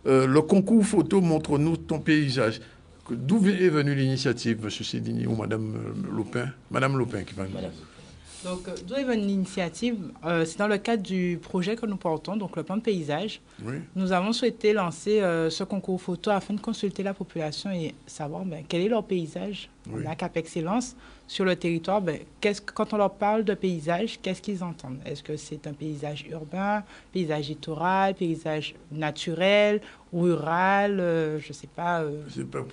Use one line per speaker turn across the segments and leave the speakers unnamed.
le concours photo Montre-nous ton paysage. D'où est venue l'initiative, M. Cédini ou Mme Lopin? Mme Lopin qui va nous dire.
Donc, d'où est venue l'initiative? C'est dans le cadre du projet que nous portons, donc le plan de paysage.
Oui.
Nous avons souhaité lancer ce concours photo afin de consulter la population et savoir quel est leur paysage.
Oui.
On a Cap Excellence sur le territoire. Quand on leur parle de paysage, qu'est-ce qu'ils entendent? Est-ce que c'est un paysage urbain, paysage littoral, paysage naturel, rural, je ne sais pas.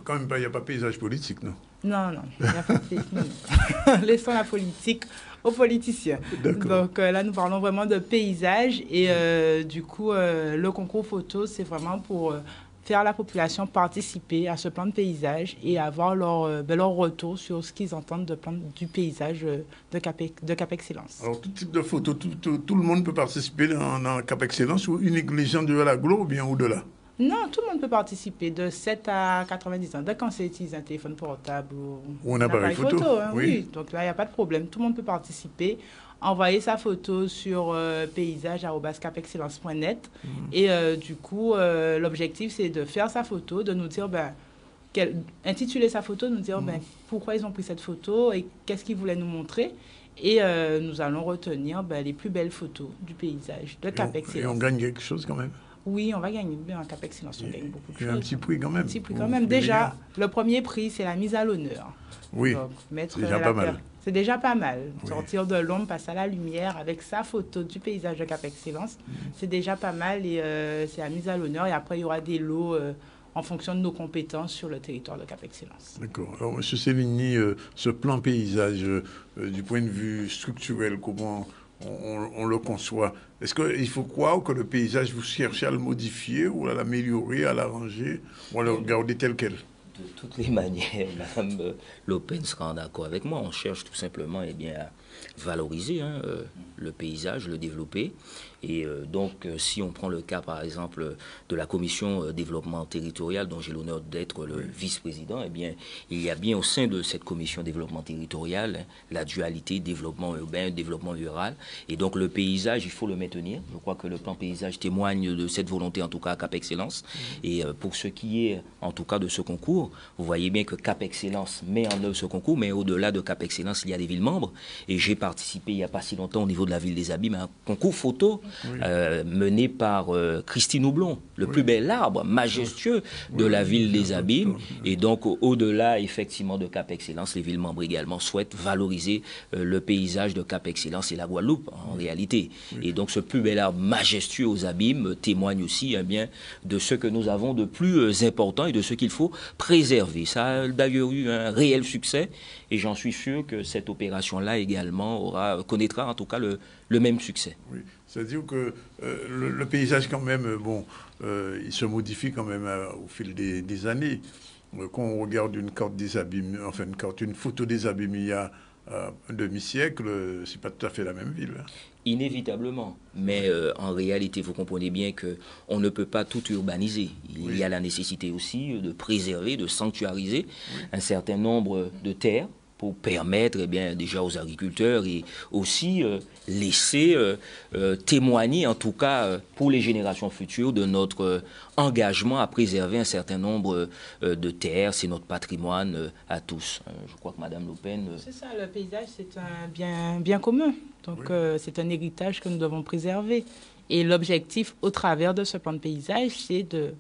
Quand même, il n'y a pas de paysage politique, non?
Non, il n'y a pas de paysage. Laissons la politique aux politiciens. Donc là, nous parlons vraiment de paysage et du coup, le concours photo, c'est vraiment pour faire la population participer à ce plan de paysage et avoir leur retour sur ce qu'ils entendent du paysage de Cap Excellence.
Alors, tout type de photo, tout le monde peut participer dans Cap Excellence ou uniquement les gens de l'aglo ou bien au-delà?
Non, tout le monde peut participer, de 7 à 90 ans. Dès qu'on sait utiliser un téléphone portable ou
un appareil photo.
Oui, donc là, il n'y a pas de problème. Tout le monde peut participer, envoyer sa photo sur paysage@capexcellence.net. Et du coup, l'objectif, c'est de faire sa photo, de nous dire, intituler sa photo, nous dire pourquoi ils ont pris cette photo et qu'est-ce qu'ils voulaient nous montrer. Et nous allons retenir les plus belles photos du paysage de Cap Excellence.
Et on gagne quelque chose quand même?
Oui, on va gagner bien en Cap Excellence, on gagne beaucoup de choses.
Un petit prix quand même.
Un petit prix quand même. Déjà, le premier prix, c'est la mise à l'honneur.
Oui, c'est déjà pas mal.
C'est déjà pas mal. Oui. Sortir de l'ombre, passer à la lumière avec sa photo du paysage de Cap Excellence, c'est déjà pas mal et c'est la mise à l'honneur. Et après, il y aura des lots en fonction de nos compétences sur le territoire de Cap Excellence.
D'accord. Alors, M. Cévigny, ce plan paysage, du point de vue structurel, comment on le conçoit? Est-ce qu'il faut croire que le paysage, vous cherchez à le modifier ou à l'améliorer, à l'arranger ou à le garder tel quel?
De toutes les manières, Mme Lopin sera d'accord avec moi. On cherche tout simplement à valoriser le paysage, le développer. Et donc, si on prend le cas, par exemple, de la commission développement territorial, dont j'ai l'honneur d'être le vice-président, il y a bien au sein de cette commission développement territorial la dualité développement urbain, développement rural. Et donc, le paysage, il faut le maintenir. Je crois que le plan paysage témoigne de cette volonté, en tout cas, à Cap Excellence. Et pour ce qui est, en tout cas, de ce concours, vous voyez bien que Cap Excellence met en œuvre ce concours, mais au-delà de Cap Excellence, il y a des villes membres. Et j'ai participé il n'y a pas si longtemps au niveau de la ville des Abîmes à un concours photo mené par Christine Houblon, le plus bel arbre majestueux de la ville des Abîmes. Et donc, au-delà, effectivement, de Cap Excellence, les villes membres également souhaitent valoriser le paysage de Cap Excellence et la Guadeloupe, en réalité. Et donc, ce plus bel arbre majestueux aux Abîmes témoigne aussi de ce que nous avons de plus important et de ce qu'il faut préserver. Ça a d'ailleurs eu un réel succès et j'en suis sûr que cette opération-là également connaîtra en tout cas le même succès.
Oui. C'est-à-dire que le paysage, quand même, il se modifie quand même au fil des années. Quand on regarde une carte des Abîmes, enfin une photo des Abîmes il y a un demi-siècle, c'est pas tout à fait la même ville.
Inévitablement. Mais en réalité, vous comprenez bien qu'on ne peut pas tout urbaniser. Il y a la nécessité aussi de préserver, de sanctuariser un certain nombre de terres pour permettre déjà aux agriculteurs et aussi laisser témoigner, en tout cas pour les générations futures, de notre engagement à préserver un certain nombre de terres. C'est notre patrimoine à tous. Je crois que Mme Lopin...
C'est ça, le paysage, c'est un bien commun. Donc c'est un héritage que nous devons préserver. Et l'objectif, au travers de ce plan de paysage, c'est de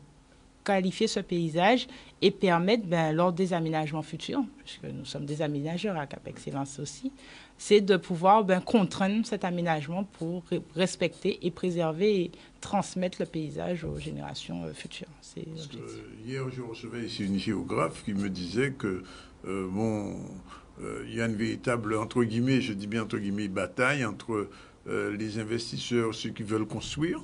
qualifier ce paysage et permettre, lors des aménagements futurs, puisque nous sommes des aménageurs à Cap Excellence aussi, c'est de pouvoir contraindre cet aménagement pour respecter et préserver et transmettre le paysage aux générations futures.
Hier, je recevais ici une géographe qui me disait que, il y a une véritable, entre guillemets, je dis bien entre guillemets, bataille entre les investisseurs, ceux qui veulent construire,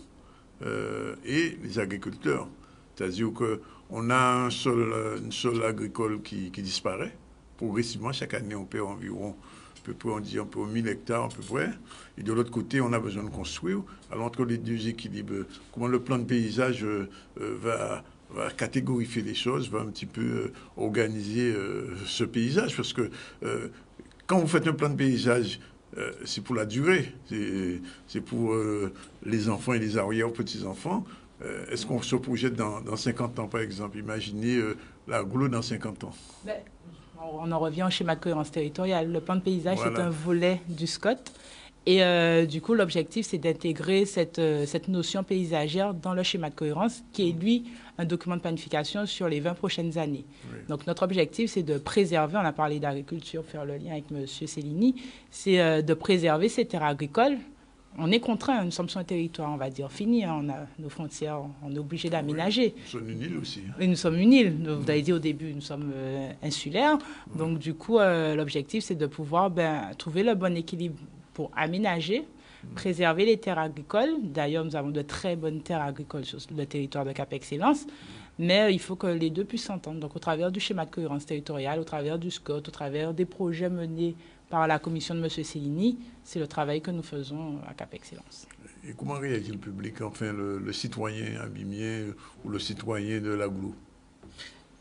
et les agriculteurs. C'est-à-dire qu'on a un sol agricole qui disparaît. Progressivement, chaque année, on perd environ, on dit un peu 1000 hectares à peu près. Et de l'autre côté, on a besoin de construire. Alors, entre les deux équilibres, comment le plan de paysage va catégorifier les choses, va un petit peu organiser ce paysage. Parce que quand vous faites un plan de paysage, c'est pour la durée. C'est pour les enfants et les arrière-petits-enfants. Est-ce qu'on se projette dans 50 ans, par exemple? Imaginez l'agglo dans 50 ans.
Ben, on en revient au schéma de cohérence territoriale. Le plan de paysage, c'est un volet du SCOT. Et du coup, l'objectif, c'est d'intégrer cette notion paysagère dans le schéma de cohérence, qui est, lui, un document de planification sur les 20 prochaines années. Oui. Donc, notre objectif, c'est de préserver, on a parlé d'agriculture, faire le lien avec M. Cellini, c'est de préserver ces terres agricoles. On est contraint, nous sommes sur un territoire, on va dire, fini, hein, on a nos frontières, on est obligé d'aménager.
Oui, nous sommes une île aussi. Hein.
Et nous sommes une île. Vous avez dit au début, nous sommes insulaires. Oui. Donc, du coup, l'objectif, c'est de pouvoir trouver le bon équilibre pour aménager, préserver les terres agricoles. D'ailleurs, nous avons de très bonnes terres agricoles sur le territoire de Cap-Excellence, mais il faut que les deux puissent s'entendre. Donc, au travers du schéma de cohérence territoriale, au travers du SCOT, au travers des projets menés par la commission de M. Cellini, c'est le travail que nous faisons à Cap-Excellence.
Et comment réagit le public, enfin le citoyen abîmien ou le citoyen de l'agglo?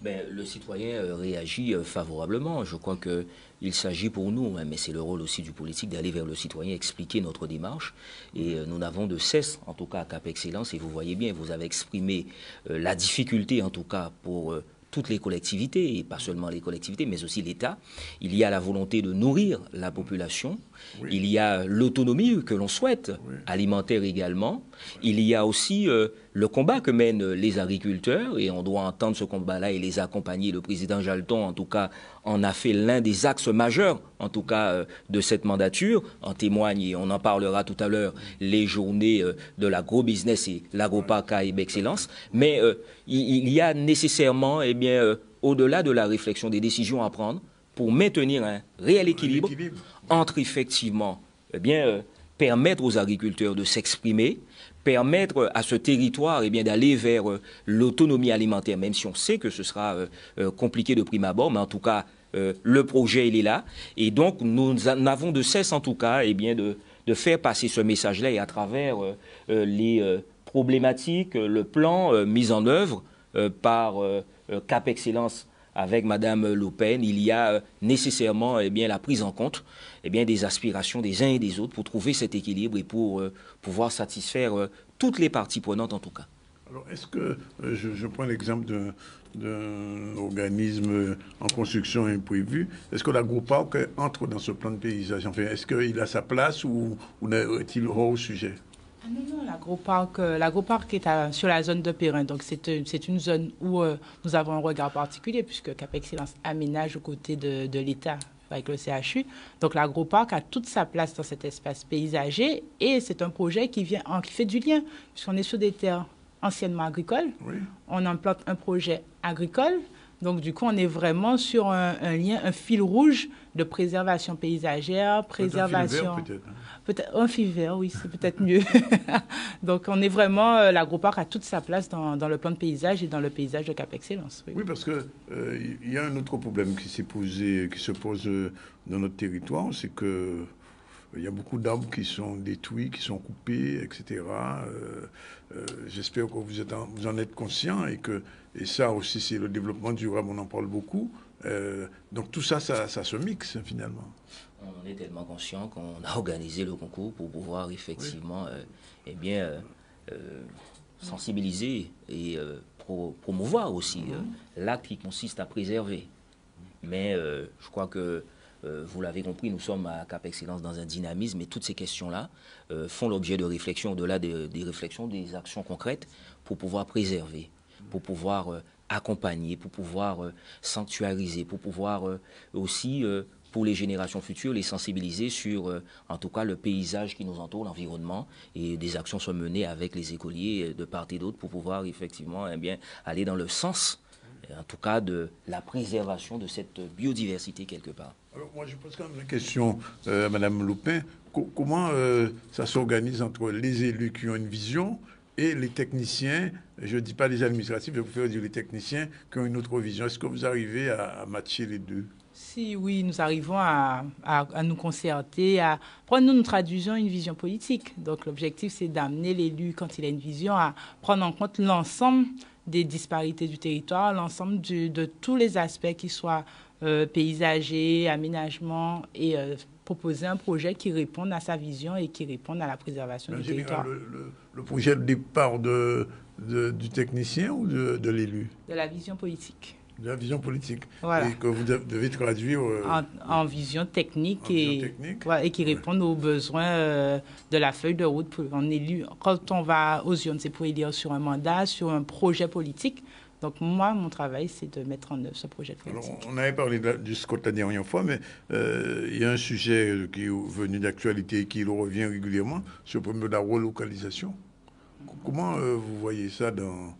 Le citoyen réagit favorablement. Je crois qu'il s'agit pour nous, mais c'est le rôle aussi du politique, d'aller vers le citoyen, expliquer notre démarche. Et nous n'avons de cesse, en tout cas à Cap-Excellence, et vous voyez bien, vous avez exprimé la difficulté, en tout cas, pour toutes les collectivités, et pas seulement les collectivités, mais aussi l'État. Il y a la volonté de nourrir la population. Oui. Il y a l'autonomie que l'on souhaite, oui, alimentaire également. Il y a aussi le combat que mènent les agriculteurs, et on doit entendre ce combat-là et les accompagner. Le président Jalton, en tout cas, en a fait l'un des axes majeurs, en tout cas, de cette mandature. En témoigne, et on en parlera tout à l'heure, les journées de l'agro-business et l'agroparc à Excellence. Mais il y a nécessairement, au-delà de la réflexion, des décisions à prendre pour maintenir un réel équilibre entre, effectivement, permettre aux agriculteurs de s'exprimer, permettre à ce territoire d'aller vers l'autonomie alimentaire, même si on sait que ce sera compliqué de prime abord, mais en tout cas, le projet, il est là. Et donc, nous n'avons de cesse, en tout cas, de faire passer ce message-là, et à travers les problématiques, le plan mis en œuvre par Cap-Excellence avec Mme Le Pen, il y a nécessairement la prise en compte des aspirations des uns et des autres pour trouver cet équilibre et pour pouvoir satisfaire toutes les parties prenantes en tout cas.
Alors, est-ce que, je prends l'exemple d'un organisme en construction imprévue, est-ce que l'agroparc entre dans ce plan de paysage? Enfin, est-ce qu'il a sa place ou est-il hors sujet?
Non, l'agroparc est sur la zone de Perrin. Donc, c'est une zone où nous avons un regard particulier puisque Cap-Excellence aménage aux côtés de l'État avec le CHU. Donc, l'agroparc a toute sa place dans cet espace paysager et c'est un projet qui fait du lien puisqu'on est sur des terres anciennement agricoles. Oui. On implante un projet agricole. Donc, du coup, on est vraiment sur un lien, un fil rouge de préservation paysagère, préservation...
Un fil vert, peut-être.
Peut-être un fil vert, oui, c'est peut-être mieux. Donc, on est vraiment... l'agroparc a toute sa place dans le plan de paysage et dans le paysage de Cap-Excellence.
Oui, parce qu'il y a un autre problème qui se pose dans notre territoire, c'est que il y a beaucoup d'arbres qui sont détruits, qui sont coupés, etc. J'espère que vous en êtes conscient et ça aussi, c'est le développement durable, on en parle beaucoup. Donc tout ça, ça se mixe finalement.
On est tellement conscient qu'on a organisé le concours pour pouvoir effectivement sensibiliser et promouvoir aussi l'acte qui consiste à préserver. Mais je crois que vous l'avez compris, nous sommes à Cap-Excellence dans un dynamisme et toutes ces questions-là font l'objet de réflexions, au-delà des réflexions, des actions concrètes pour pouvoir préserver, pour pouvoir accompagner, pour pouvoir sanctuariser, pour pouvoir aussi, pour les générations futures, les sensibiliser sur, en tout cas, le paysage qui nous entoure, l'environnement, et des actions sont menées avec les écoliers de part et d'autre pour pouvoir effectivement aller dans le sens, en tout cas, de la préservation de cette biodiversité quelque part.
Alors moi, je pose quand même la question à Mme Lopin. Comment ça s'organise entre les élus qui ont une vision et les techniciens, je ne dis pas les administratifs, je préfère dire les techniciens qui ont une autre vision. Est-ce que vous arrivez à matcher les deux?
Si, oui, nous arrivons à nous concerter, nous traduisons une vision politique. Donc l'objectif, c'est d'amener l'élu, quand il a une vision, à prendre en compte l'ensemble des disparités du territoire, l'ensemble de tous les aspects qui soient paysagers, aménagement et proposer un projet qui réponde à sa vision et qui réponde à la préservation du territoire.
Le projet de départ du technicien ou de l'élu?
De la vision politique.
De la vision politique.
Voilà.
Et que vous devez traduire
en vision technique,
et
qui répondent aux besoins de la feuille de route pour un élu. Quand on va aux urnes, c'est pour élire sur un mandat, sur un projet politique. Donc moi, mon travail, c'est de mettre en œuvre ce projet politique.
Alors, on avait parlé du SCOT la dernière fois, mais il y a un sujet qui est venu d'actualité et qui revient régulièrement, c'est le problème de la relocalisation. Comment vous voyez ça dans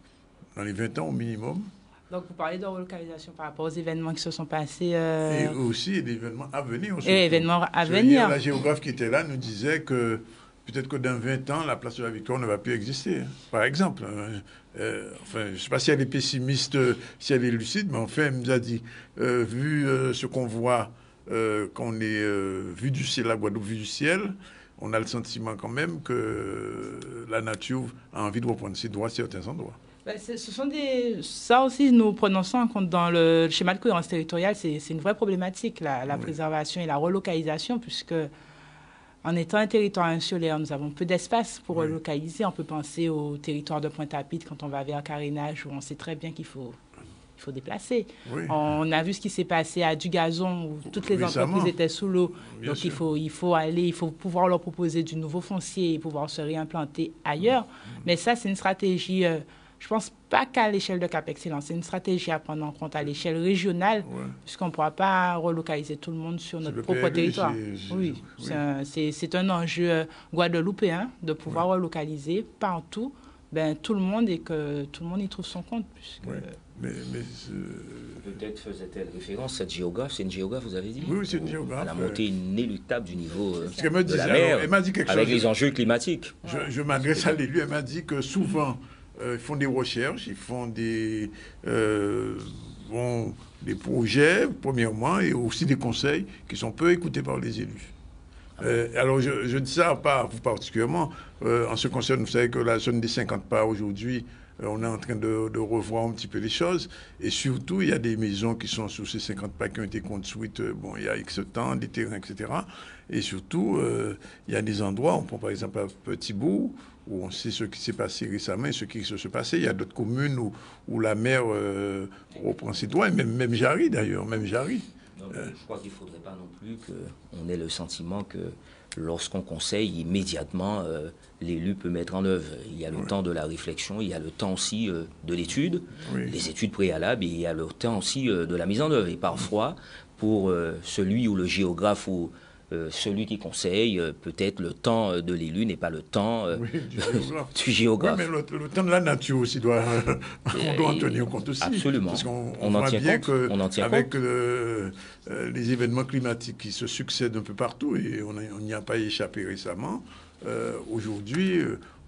les 20 ans au minimum?
Donc, vous parlez de relocalisation par rapport aux événements qui se sont passés.
Et aussi des événements à venir.
Et événements à venir.
La géographe qui était là nous disait que peut-être que dans 20 ans, la place de la Victoire ne va plus exister, par exemple. Enfin, je ne sais pas si elle est pessimiste, si elle est lucide, mais enfin, elle nous a dit, vu ce qu'on voit, qu'on est vu du ciel, la Guadeloupe vue du ciel, on a le sentiment quand même que la nature a envie de reprendre ses droits à certains endroits.
Ça aussi, nous prenons ça en compte dans le schéma de cohérence territoriale. C'est une vraie problématique, la préservation et la relocalisation, puisque en étant un territoire insulaire, nous avons peu d'espace pour relocaliser. On peut penser au territoire de Pointe-à-Pitre quand on va vers Carénage, où on sait très bien qu'il faut déplacer. Oui. On a vu ce qui s'est passé à Dugazon, où toutes les entreprises étaient sous l'eau. Donc il faut pouvoir leur proposer du nouveau foncier et pouvoir se réimplanter ailleurs. Mais ça, c'est une stratégie... je ne pense pas qu'à l'échelle de Cap Excellence. C'est une stratégie à prendre en compte à l'échelle régionale, puisqu'on ne pourra pas relocaliser tout le monde sur notre propre territoire. C'est un enjeu guadeloupéen de pouvoir relocaliser partout tout le monde et que tout le monde y trouve son compte.
Peut-être faisait-elle référence, cette géographe, c'est une géographe, vous avez dit?
Oui, c'est une géographe.
À la montée inéluctable du niveau
de
la mer,
elle m'a dit quelque
avec
chose,
les enjeux climatiques.
Je m'adresse à l'élu, elle m'a dit que souvent, ils font des recherches, ils font des projets, premièrement, et aussi des conseils qui sont peu écoutés par les élus. Alors, je dis ça pas vous particulièrement. En ce qui concerne, vous savez que la zone des 50 pas aujourd'hui, on est en train de revoir un petit peu les choses. Et surtout, il y a des maisons qui sont sous ces 50 pas qui ont été construites, il y a X temps, des terrains, etc. Et surtout, il y a des endroits, on prend par exemple un Petit-Bourg, où on sait ce qui s'est passé récemment et ce qui se passait. Il y a d'autres communes où la mer reprend ses droits, et même Jarry d'ailleurs,
je crois qu'il ne faudrait pas non plus qu'on ait le sentiment que lorsqu'on conseille, immédiatement, l'élu peut mettre en œuvre. Il y a le temps de la réflexion, il y a le temps aussi de l'étude, les études préalables, et il y a le temps aussi de la mise en œuvre. Et parfois, pour celui ou le géographe ou celui qui conseille, peut-être le temps de l'élu n'est pas le temps du géographe.
Oui, mais le temps de la nature aussi, on doit en tenir compte aussi.
Absolument.
Parce qu'on voit bien qu'avec les événements climatiques qui se succèdent un peu partout, et on n'y a pas échappé récemment, aujourd'hui,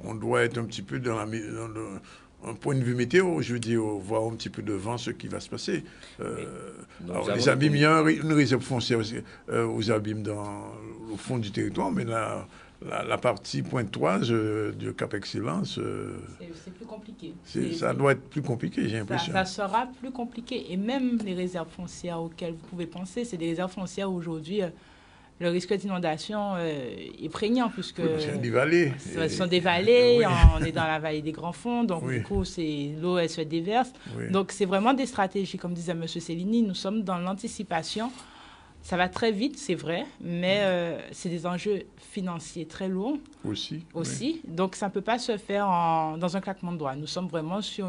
on doit être un petit peu dans un point de vue météo, je veux dire, voir un petit peu devant ce qui va se passer. Alors, les abîmes, il y a une réserve foncière aux abîmes au fond du territoire, mais la partie pointoise du Cap Excellence...
c'est plus compliqué.
Ça doit être plus compliqué, j'ai l'impression.
Ça sera plus compliqué. Et même les réserves foncières auxquelles vous pouvez penser, c'est des réserves foncières où aujourd'hui... le risque d'inondation est prégnant, puisque
c'est des vallées.
Ce sont des vallées, on est dans la vallée des Grands Fonds, donc du coup, l'eau, elle se déverse. Donc, c'est vraiment des stratégies, comme disait M. Cellini, nous sommes dans l'anticipation. Ça va très vite, c'est vrai, mais c'est des enjeux financiers très lourds. Aussi. Donc, ça ne peut pas se faire dans un claquement de doigts. Nous sommes vraiment sur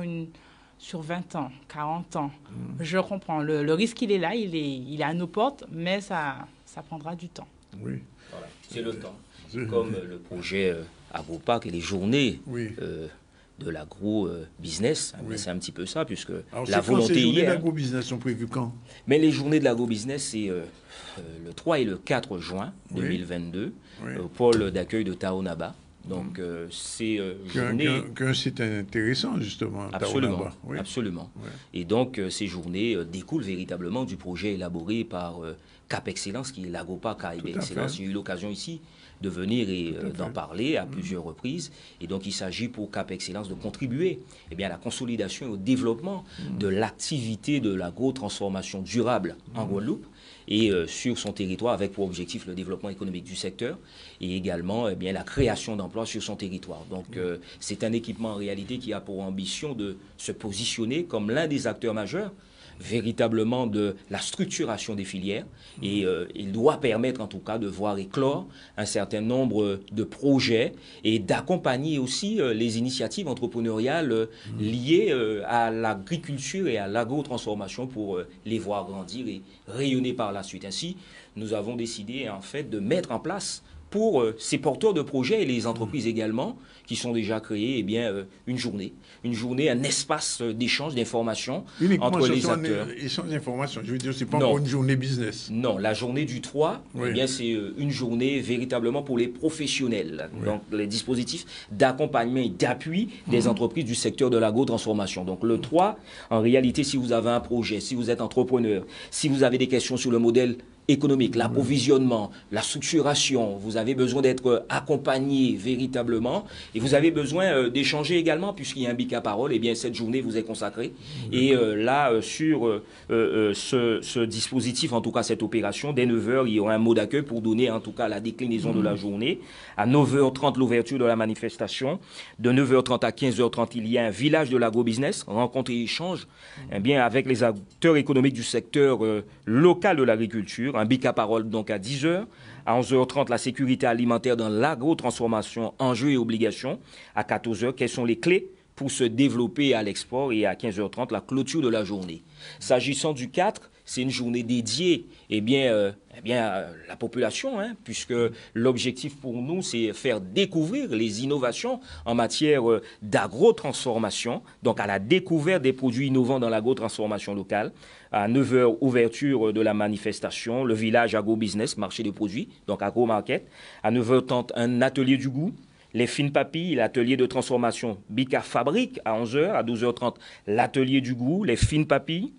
20 ans, 40 ans. Je comprends. Le risque, il est là, il est à nos portes, mais ça prendra du temps.
Oui. Voilà, c'est le temps. Comme le projet AgroParc et les journées de l'agro-business, c'est un petit peu ça, puisque la volonté
hier... Les journées d'agro-business sont prévues quand?
Mais les journées de l'agro-business, c'est le 3 et le 4 juin 2022, au pôle d'accueil de Taonaba. Donc, c'est
un site intéressant, justement.
Absolument. Absolument. Et donc, ces journées découlent véritablement du projet élaboré par Cap Excellence, qui est l'AgroParc Caraïbes Excellence. J'ai eu l'occasion ici de venir et d'en parler à plusieurs reprises. Et donc, il s'agit pour Cap Excellence de contribuer à la consolidation et au développement de l'activité de l'agro-transformation durable en Guadeloupe, et sur son territoire avec pour objectif le développement économique du secteur et également la création d'emplois sur son territoire. Donc c'est un équipement en réalité qui a pour ambition de se positionner comme l'un des acteurs majeurs véritablement de la structuration des filières et il doit permettre en tout cas de voir éclore un certain nombre de projets et d'accompagner aussi les initiatives entrepreneuriales liées à l'agriculture et à l'agrotransformation pour les voir grandir et rayonner par la suite. Ainsi, nous avons décidé en fait de mettre en place pour ces porteurs de projets et les entreprises également qui sont déjà créées, une journée, un espace d'échange d'informations entre les acteurs.
Échange d'informations, je veux dire, c'est pas encore une journée business.
Non, la journée du 3, c'est une journée véritablement pour les professionnels. Donc, les dispositifs d'accompagnement et d'appui des entreprises du secteur de l'agrotransformation. Donc, le 3, en réalité, si vous avez un projet, si vous êtes entrepreneur, si vous avez des questions sur le modèle économique, l'approvisionnement, la structuration, vous avez besoin d'être accompagné véritablement et vous avez besoin d'échanger également puisqu'il y a un BICA Parole, cette journée vous est consacrée. Et là, sur ce dispositif, en tout cas cette opération, dès 9h, il y aura un mot d'accueil pour donner en tout cas la déclinaison de la journée. À 9h30, l'ouverture de la manifestation. De 9h30 à 15h30, il y a un village de l'agrobusiness, rencontre et échange avec les acteurs économiques du secteur local de l'agriculture. Un BICA Parole donc à 10h. À 11h30, la sécurité alimentaire dans l'agrotransformation, enjeux et obligations. À 14h, quelles sont les clés pour se développer à l'export. Et à 15h30, la clôture de la journée. S'agissant du 4, c'est une journée dédiée à la population, puisque l'objectif pour nous, c'est faire découvrir les innovations en matière d'agrotransformation, donc à la découverte des produits innovants dans l'agrotransformation locale. À 9h, ouverture de la manifestation, le village agro-business, marché des produits, donc agro-market. À 9h30, un atelier du goût. Les fines papilles, l'atelier de transformation BICA Fabrique à 11h. À 12h30, l'atelier du goût, les fines papilles.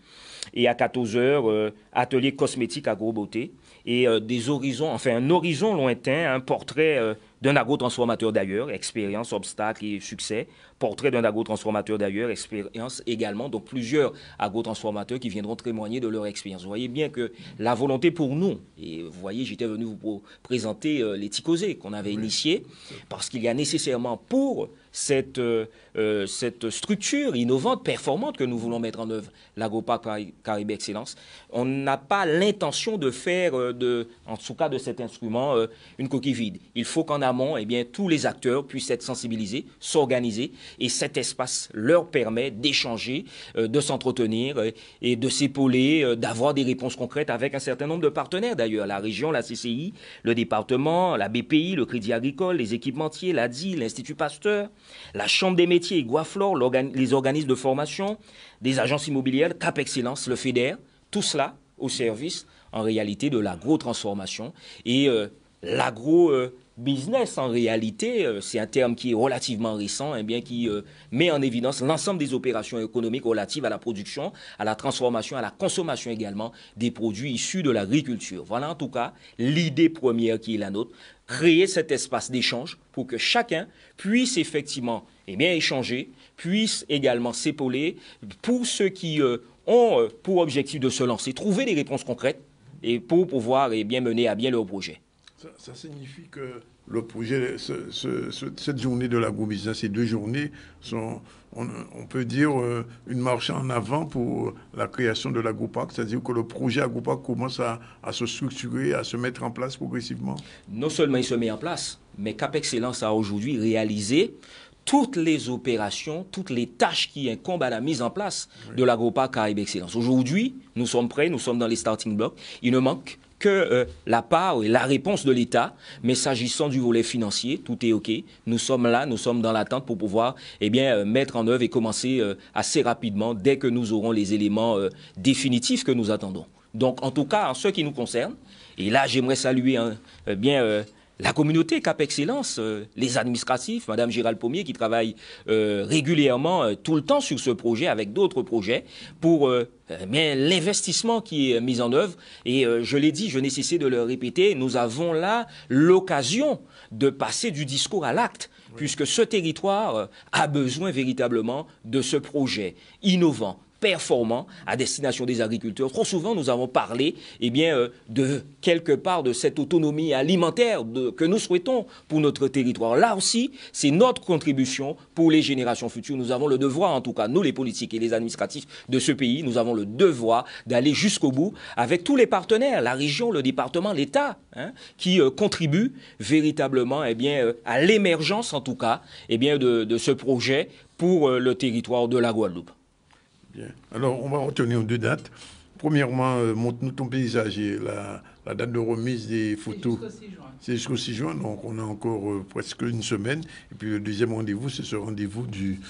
Et à 14h, atelier cosmétique agro-beauté. Et des horizons, un horizon lointain, un portrait d'un agrotransformateur d'ailleurs, expérience, obstacles et succès. Portrait d'un agrotransformateur d'ailleurs, expérience également. Donc plusieurs agrotransformateurs qui viendront témoigner de leur expérience. Vous voyez bien que la volonté pour nous, et vous voyez, j'étais venu vous présenter les Ticosés qu'on avait initiés, parce qu'il y a nécessairement pour cette structure innovante, performante que nous voulons mettre en œuvre, l'Agroparc Caraïbes Excellence, on n'a pas l'intention de faire, en tout cas de cet instrument, une coquille vide. Il faut qu'en amont, tous les acteurs puissent être sensibilisés, s'organiser, et cet espace leur permet d'échanger, de s'entretenir et de s'épauler, d'avoir des réponses concrètes avec un certain nombre de partenaires d'ailleurs, la région, la CCI, le département, la BPI, le Crédit Agricole, les équipementiers, l'ADI, l'Institut Pasteur, la Chambre des métiers, Guaflor, les organismes de formation, des agences immobilières, Cap Excellence, le FEDER, tout cela au service, en réalité, de l'agrotransformation. Et l'agro-business, en réalité, c'est un terme qui est relativement récent, qui met en évidence l'ensemble des opérations économiques relatives à la production, à la transformation, à la consommation également des produits issus de l'agriculture. Voilà en tout cas l'idée première qui est la nôtre. Créer cet espace d'échange pour que chacun puisse effectivement échanger, puisse également s'épauler pour ceux qui ont pour objectif de se lancer, trouver des réponses concrètes et pour pouvoir mener à bien leur projet.
Ça signifie que le projet, cette journée de l'agrobusiness, ces 2 journées sont, on peut dire, une marche en avant pour la création de l'agroparc, c'est-à-dire que le projet agroparc commence à se structurer, à se mettre en place progressivement.
Non seulement il se met en place, mais Cap Excellence a aujourd'hui réalisé toutes les opérations, toutes les tâches qui incombent à la mise en place de l'agroparc Caraïbes Excellence. Aujourd'hui, nous sommes prêts, nous sommes dans les starting blocks. Il ne manque que la part et la réponse de l'État, mais s'agissant du volet financier, tout est OK. Nous sommes là, nous sommes dans l'attente pour pouvoir mettre en œuvre et commencer assez rapidement dès que nous aurons les éléments définitifs que nous attendons. Donc, en tout cas, en ce qui nous concerne, et là, j'aimerais saluer la communauté Cap Excellence, les administratifs, Mme Gérald Pommier qui travaille régulièrement tout le temps sur ce projet avec d'autres projets pour l'investissement qui est mis en œuvre. Et je l'ai dit, je n'ai cessé de le répéter, nous avons là l'occasion de passer du discours à l'acte, puisque ce territoire a besoin véritablement de ce projet innovant, performant à destination des agriculteurs. Trop souvent, nous avons parlé de quelque part de cette autonomie alimentaire que nous souhaitons pour notre territoire. Là aussi, c'est notre contribution pour les générations futures. Nous avons le devoir, en tout cas, nous les politiques et les administratifs de ce pays, nous avons le devoir d'aller jusqu'au bout avec tous les partenaires, la région, le département, l'État, qui contribuent véritablement à l'émergence, en tout cas, de ce projet pour le territoire de la Guadeloupe.
Bien. Alors, on va retenir 2 dates. Premièrement, montre-nous ton paysage et la date de remise des photos. C'est jusqu'au 6 juin, donc on a encore presque une semaine. Et puis le deuxième rendez-vous, c'est ce rendez-vous du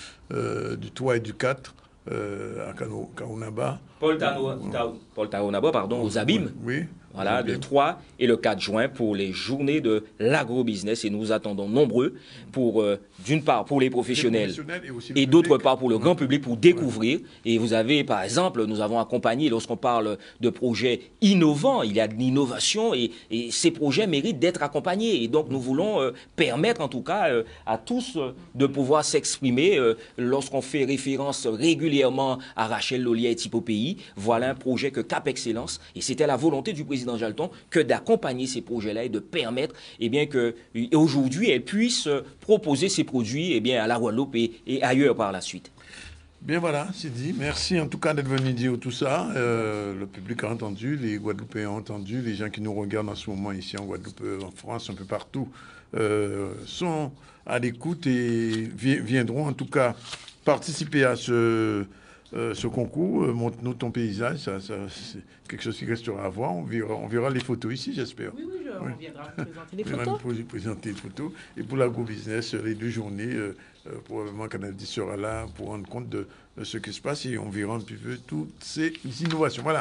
3 et du 4 à Kaunaba.
Paul Taonaba, pardon, aux Abîmes.
Oui.
Voilà, le 3 et le 4 juin pour les journées de l'agrobusiness. Et nous attendons nombreux pour, d'une part, pour les professionnels et d'autre part pour le grand public pour découvrir. Et vous avez, par exemple, nous avons accompagné, lorsqu'on parle de projets innovants, il y a de l'innovation et ces projets méritent d'être accompagnés. Et donc, nous voulons permettre, en tout cas, à tous de pouvoir s'exprimer. Lorsqu'on fait référence régulièrement à Rachel Lollier et Typo Pays, voilà un projet que Cap Excellence, et c'était la volonté du président Jalton, que d'accompagner ces projets-là et de permettre qu'aujourd'hui, elles puissent proposer ces produits à la Guadeloupe et ailleurs par la suite.
Bien voilà, c'est dit. Merci en tout cas d'être venu dire tout ça. Le public a entendu, les Guadeloupéens ont entendu, les gens qui nous regardent en ce moment ici en Guadeloupe, en France, un peu partout, sont à l'écoute et viendront en tout cas participer à ce concours. Montre-nous ton paysage, ça c'est quelque chose qui restera à voir. On verra les photos ici, j'espère.
Oui, on viendra présenter les photos.
On viendra présenter les photos. Et pour l'agro-business, les 2 journées, probablement Canal 10 sera là pour rendre compte de ce qui se passe et on verra un petit peu toutes ces innovations. Voilà.